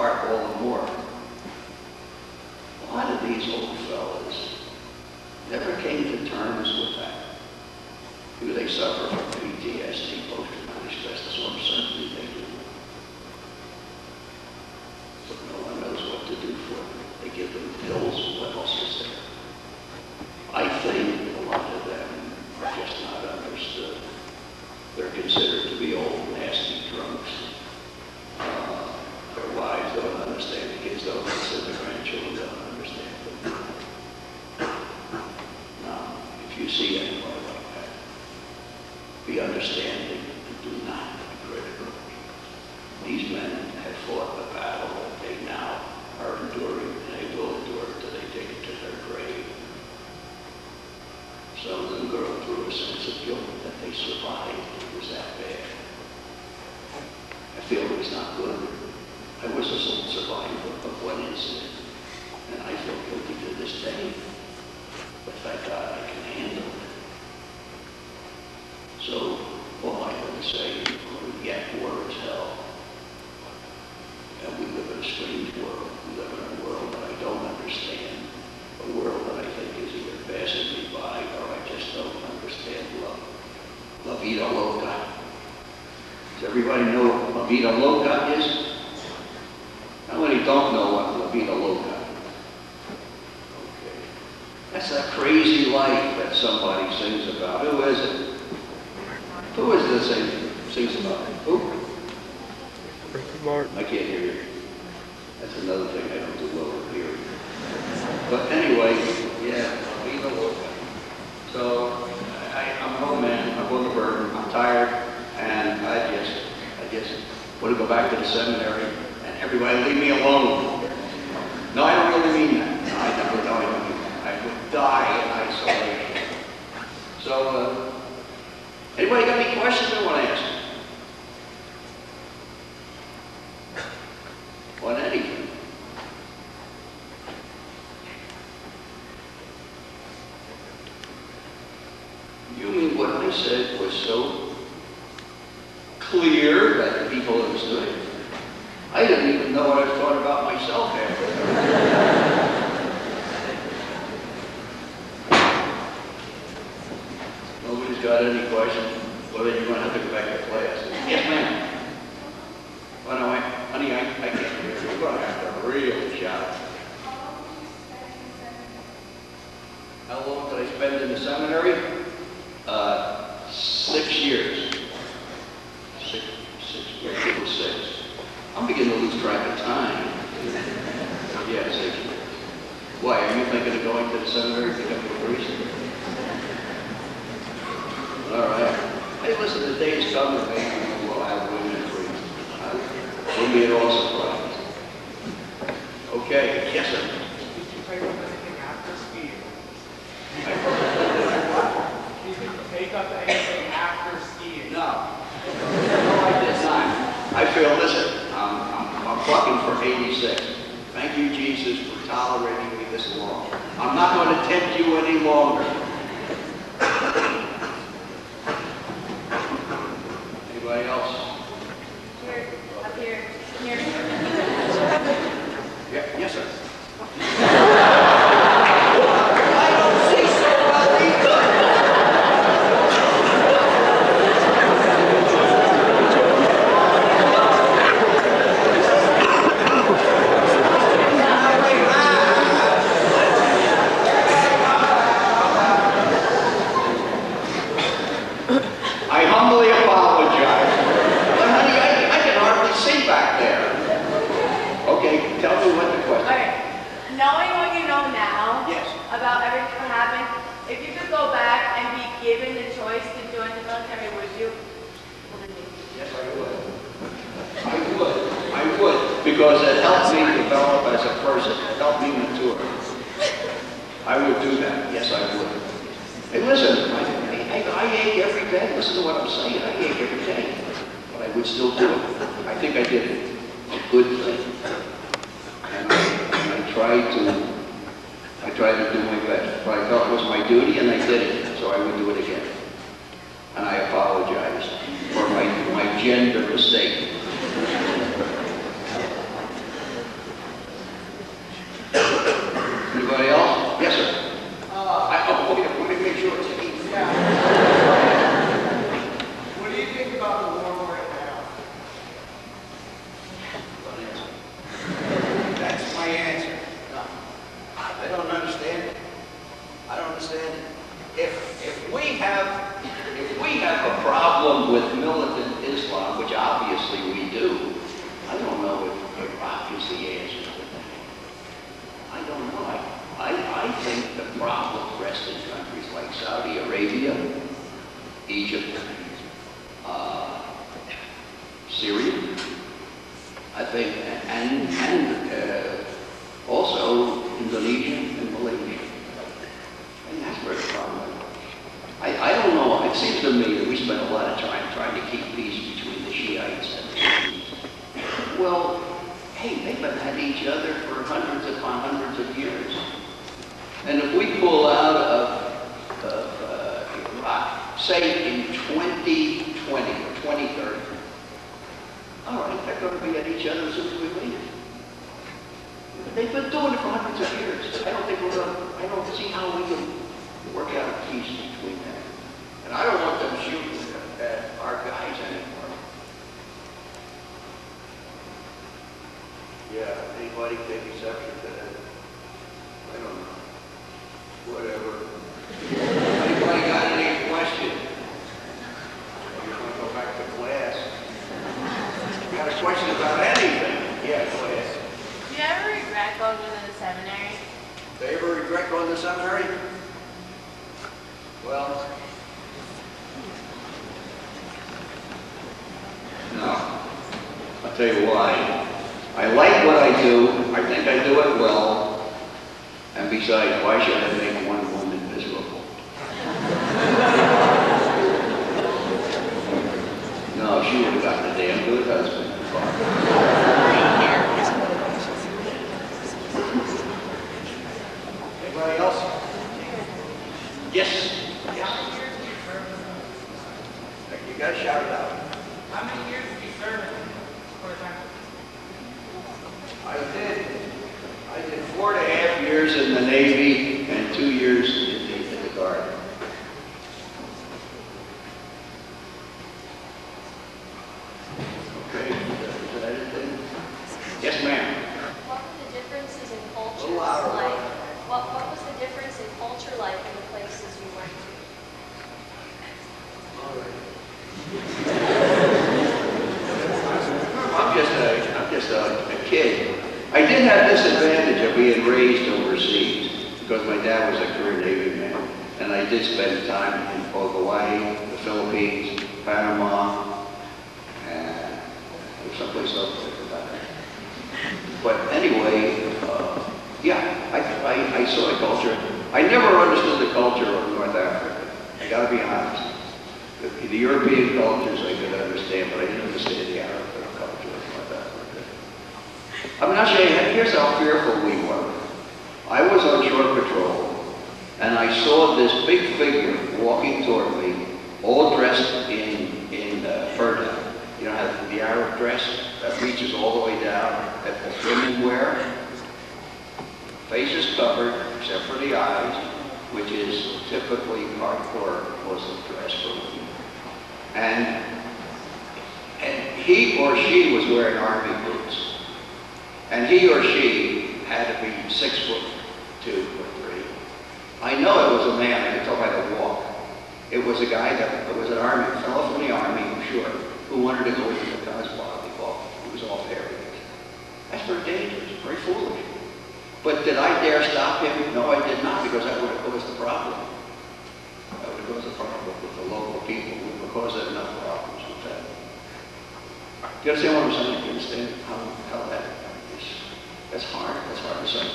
apart all the more. A lot of these old fellas never came to terms with that. Do they suffer from PTSD, post-traumatic stress disorder? Certainly they do. But no one knows what to do for them. They give them pills. What else is there? I think a lot of them are just not understood. They're considered to be old, nasty drunks. Their wives don't understand. The kids don't understand. The grandchildren don't understand them. Now, if you see anybody like that, be understanding and do not be critical. These men have fought the battle that they now are enduring, and they will endure till they take it to their grave. Some of them go through a sense of guilt that they survived. It was that bad. I feel it was not good. I was a sole survivor of one incident, and I feel guilty to this day. But thank God I can handle it. So, all I have to say is, yet war is hell. And we live in a strange world. We live in a world that I don't understand. A world that I think is either passing me by or I just don't understand love. La vida loca. Does everybody know what la vida loca is? How many don't know what la vida loca is? Okay. That's that crazy life that somebody sings about. Who is it? Who is this that sings about it? Who? Ricky Martin. I can't hear you. That's another thing I don't do well with hearing. But anyway, yeah, vida loca. So I'm an old man. I'm on the burden. I'm tired, and I just want to go back to the seminary, and everybody leave me alone. No, I don't really mean that. No, I don't mean that. I would die in isolation. So, anybody got any questions they want to ask? On anything. You mean what I said was so clear that the people understood it? I didn't even know what I thought about myself after that. Nobody's got any questions? Well, then you're going to have to go back to class. Yes, ma'am. Oh, no, honey, I can't hear you. We're going to have to really shout. How long did I spend in the seminary? 6 years. Six years. It was 6. I'm beginning to lose track of time. Yeah, 6 years. Why, are you thinking of going to the seminary to become a priest? All right. Hey, listen, the day is coming, maybe we'll have women priests. Wouldn't be at all surprised. Okay, yes, sir. Did you take up anything after skiing? Did you take up anything after skiing? No. No, I did not. I feel, listen, I'm fucking for 86. Thank you, Jesus, for tolerating me this long. I'm not going to tempt you any longer. Anybody else? Here, up here, here. Yeah, yes, sir. I don't see so well either. I humbly apologize. But honey, I can hardly see back there. Okay, tell me what the question. Alright, knowing what you know now Yes. about everything that happened, if you could go back and be given the choice to join the military, would you? Yes, I would. I would, because it helped me develop as a person. It helped me mature. I would do that. Yes, I would. Hey, listen, I ache every day. Listen to what I'm saying. I ache every day. But I would still do it. I think I did a good thing. And I tried to do my best. But I felt it was my duty, and I did it. So I would do it again. And I apologize for my gender mistake. the problems rest in countries like Saudi Arabia, Egypt, Syria, I think, and also Indonesia and Malaysia. And that's where the problem is. I don't know, it seems to me that we spend a lot of time trying to keep peace between the Shiites and the Sunnis. Well, hey, they've been at each other for hundreds upon hundreds of years. And if we pull out of Iraq, say in 2020 or 2030, all right, they're going to be at each other as soon as we leave. They've been doing it for hundreds of years. I don't see how we can work out a peace between them. And I don't want them shooting at our guys anymore. Yeah, anybody take exception to that? I don't know. Whatever. Anybody got any question? You're going to go back to class. You got a question about anything? Yeah, go ahead. Do you ever regret going to the seminary? Do you ever regret going to seminary? Well, no. I'll tell you why. I like what I do. I think I do it well. And besides, why should I make one woman miserable? No, she would have gotten a damn good husband. Anybody else? Yes. You got to shout it out. How many years did you serve for the time? I did 4.5 years in the Navy and 2 years in the Guard. Okay, is that it then? Yes, ma'am. What were the differences in cultures A little louder. like? What was the difference in culture like in the places you went to? I'm just a kid. I did have this advantage of being raised overseas because my dad was a career Navy man, and I did spend time in both Hawaii, the Philippines, Panama, and someplace else I forgot. But anyway, yeah, I saw the culture. I never understood the culture of North Africa. I got to be honest. The European cultures I could understand, but I didn't understand the Arab culture of North Africa. I mean, I'll show you, here's how fearful we were. I was on shore patrol, and I saw this big figure walking toward me, all dressed in fur down. You know how the Arab dress that reaches all the way down, that the women wear? Face is covered, except for the eyes, which is typically hardcore Muslim dress for women. And he or she was wearing army boots. And he or she had to be 6'2" or 3. I know it was a man, I can tell by the walk. It was a guy that was an army, a fellow from the army, I'm sure, who wanted to go into the Taj Mahal. He was all hairy. That's very dangerous, very foolish. But did I dare stop him? No, I did not, because that would have caused a problem. That would have caused a problem with the local people. We would have caused enough problems with that. Do you understand what I'm saying? Do you understand how that is? That's hard. That's hard to say.